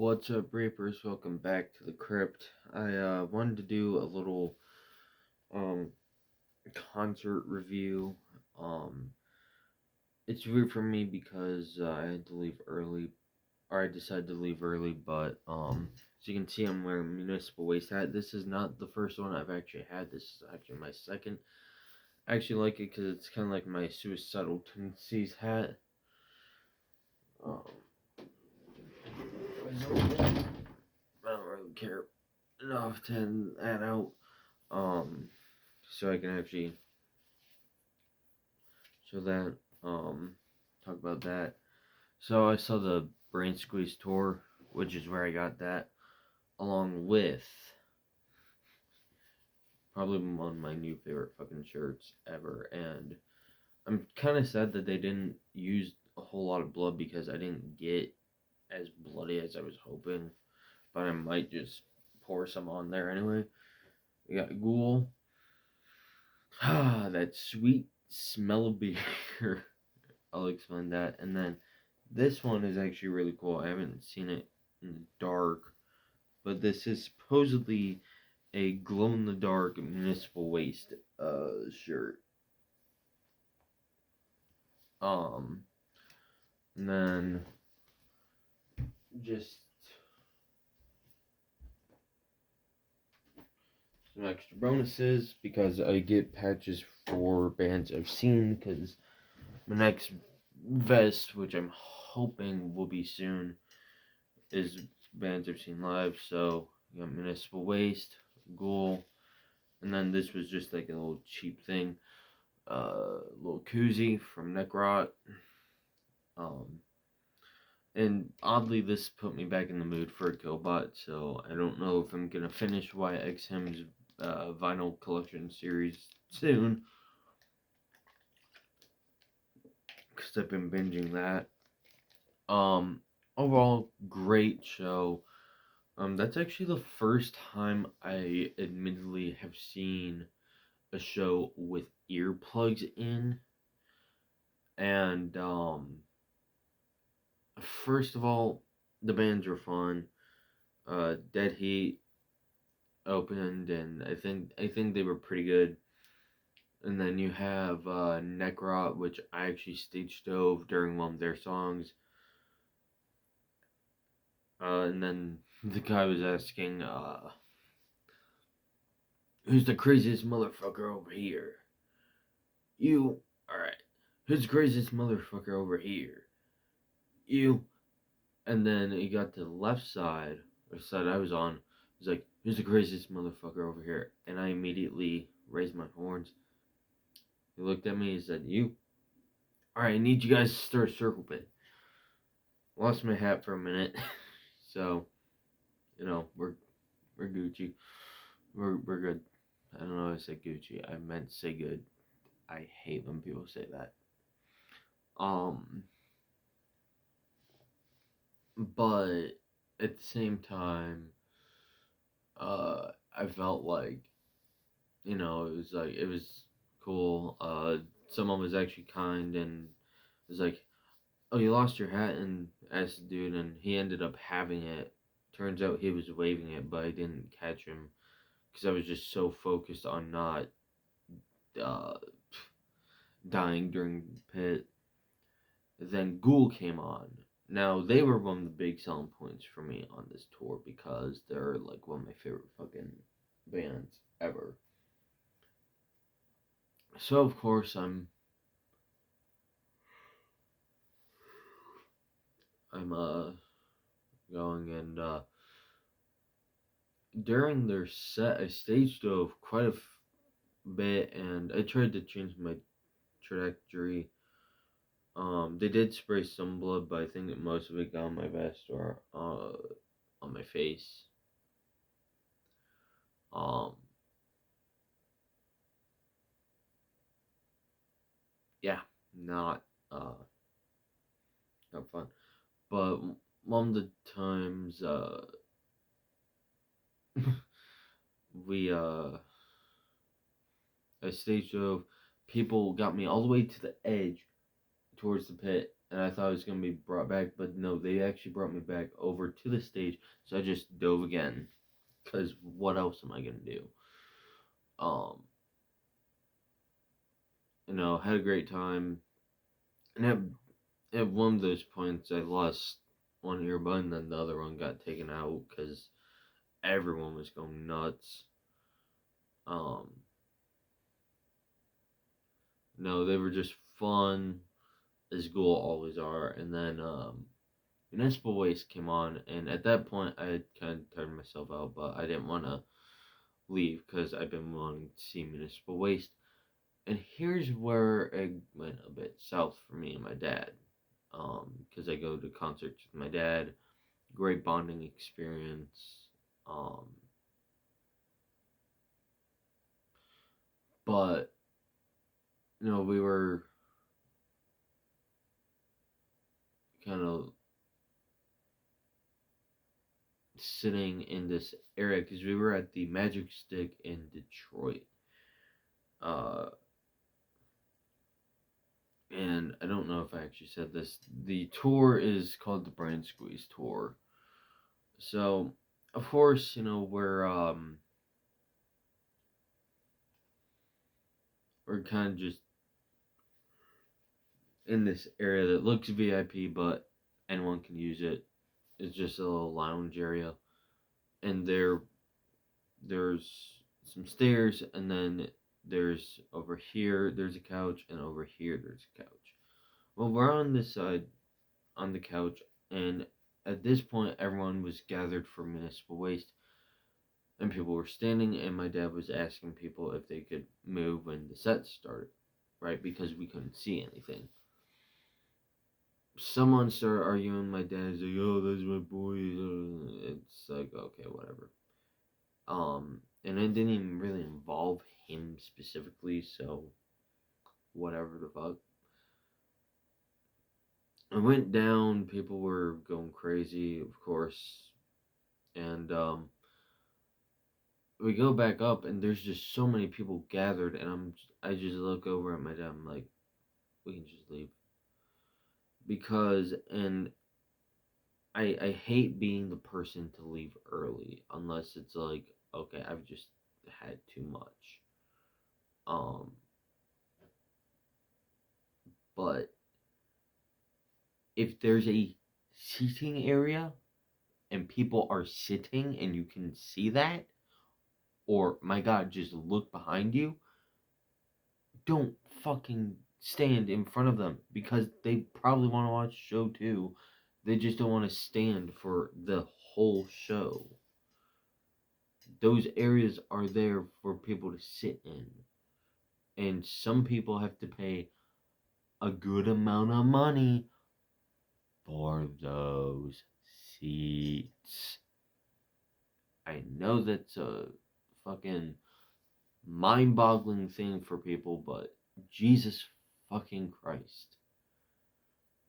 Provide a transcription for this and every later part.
What's up, Reapers? Welcome back to the crypt. I wanted to do a little um concert review. Um, it's weird for me because I had to leave early, or I decided to leave early. But as you can see, I'm wearing a Municipal Waste hat. This is not the first one I've actually had. This is actually my second. I actually like it because it's kind of like my Suicidal Tendencies hat. Um, I don't really care enough to hand that out. Um, so I can actually show that, talk about that. So I saw the Brain Squeeze tour, which is where I got that, along with probably one of my new favorite fucking shirts ever. And I'm kind of sad that they didn't use a whole lot of blood because I didn't get as bloody as I was hoping. But I might just pour some on there anyway. We got Ghoul. Ah, that sweet smell of beer. I'll explain that. And then this one is actually really cool. I haven't seen it in the dark, but this is supposedly a glow in the dark Municipal Waste shirt. Um and then just some extra bonuses because I get patches for bands I've seen because my next vest, which I'm hoping will be soon, is bands I've seen live. So you got Municipal Waste, Ghoul, and then this was just like a little cheap thing, little koozie from Necrot. Um, and oddly, this put me back in the mood for a Killbot. So I don't know if I'm gonna finish YXM's vinyl collection series soon, because I've been binging that. Um, Overall, great show. That's actually the first time I admittedly have seen a show with earplugs in. And first of all, the bands were fun. Dead Heat opened, and I think they were pretty good. And then you have Necrot, which I actually stage dove during one of their songs. And then the guy was asking, "Who's the craziest motherfucker over here? You, all right? Who's the craziest motherfucker over here? You." And then he got to the left side, or side I was on. He's like, "Who's the craziest motherfucker over here?" And I immediately raised my horns. He looked at me and said, "You. Alright, I need you guys to start a circle pit." Lost my hat for a minute. So, we're Gucci. We're good. I don't know how to say Gucci. I meant to say good. I hate when people say that. Um but at the same time, I felt like, it was cool. Someone was actually kind and was like, "Oh, you lost your hat?" and asked the dude, and he ended up having it. Turns out he was waving it, but I didn't catch him because I was just so focused on not uh, dying during the pit. Then Ghoul came on. Now, they were one of the big selling points for me on this tour because they're like one of my favorite fucking bands ever. So, of course, I'm going, and during their set I stage dove quite a bit, and I tried to change my trajectory. They did spray some blood, but I think that most of it got on my vest or on my face. Um, yeah, not not fun. But one of the times we I stage dove, people got me all the way to the edge towards the pit, and I thought I was gonna be brought back, but no, they actually brought me back over to the stage. So I just dove again, cause what else am I gonna do? Um, had a great time, and at one of those points, I lost one earbud, and then the other one got taken out because everyone was going nuts. Um, no, they were just fun, as Ghoul always are. And then Municipal Waste came on, and at that point, I had kind of tired myself out, but I didn't want to leave because I've been wanting to see Municipal Waste. And here's where it went a bit south for me and my dad. Because I go to concerts with my dad, great bonding experience. Um, but we were kind of sitting in this area because we were at the Magic Stick in Detroit. Uh, and I don't know if I actually said this. The tour is called the Brain Squeeze Tour. So, of course, we're kind of just in this area that looks VIP, but anyone can use it. It's just a little lounge area, and there's some stairs, and then there's over here there's a couch, and over here there's a couch. Well, we're on this side on the couch, and at this point, everyone was gathered for Municipal Waste, and people were standing, and my dad was asking people if they could move when the set started, right? Because we couldn't see anything. Someone started arguing. My dad's like, "Oh, that's my boy." It's like, okay, whatever. And it didn't even really involve him specifically, so whatever the fuck. I went down. People were going crazy, of course, and we go back up, and there's just so many people gathered, and I just look over at my dad. I'm like, we can just leave because, and I hate being the person to leave early unless it's like, okay, I've just had too much. Um, but if there's a seating area and people are sitting and you can see that, or my God, just look behind you, don't fucking stand in front of them because they probably want to watch the show too. They just don't want to stand for the whole show. Those areas are there for people to sit in. And some people have to pay a good amount of money for those seats. I know that's a fucking mind boggling thing for people, but Jesus fucking Christ.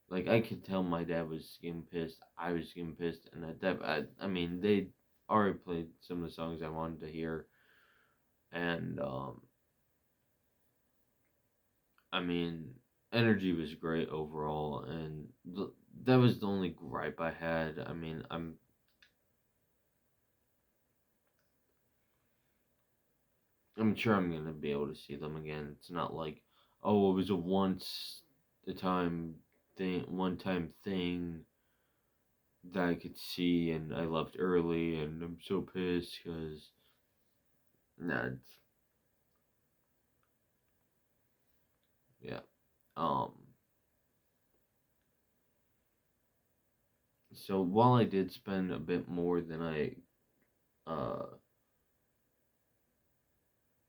Like, I could tell my dad was getting pissed, I was getting pissed, and I mean, they already played some of the songs I wanted to hear, and, I mean, energy was great overall, and that was the only gripe I had. I mean, I'm sure I'm gonna be able to see them again. It's not like, oh, it was a one time thing that I could see, and I left early, and I'm so pissed because, nah, yeah. Um. So while I did spend a bit more than uh,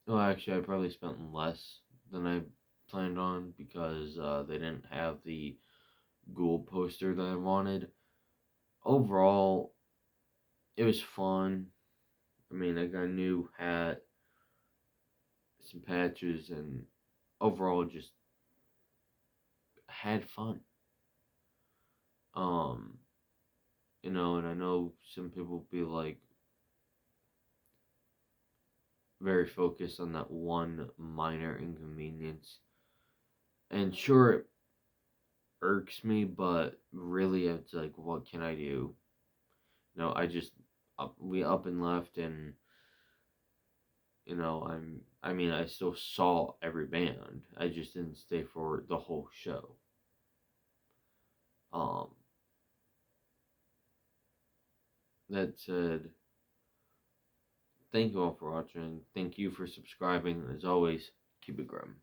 well, actually, I probably spent less than I planned on because they didn't have the Ghoul poster that I wanted. Overall, it was fun. I mean, I got a new hat, some patches, and overall just had fun. Um, and I know some people be like very focused on that one minor inconvenience. And sure, irks me, but really it's like, what can I do? I just we up and left, and I still saw every band. I just didn't stay for the whole show. Um, that said, thank you all for watching. Thank you for subscribing. As always, keep it grim.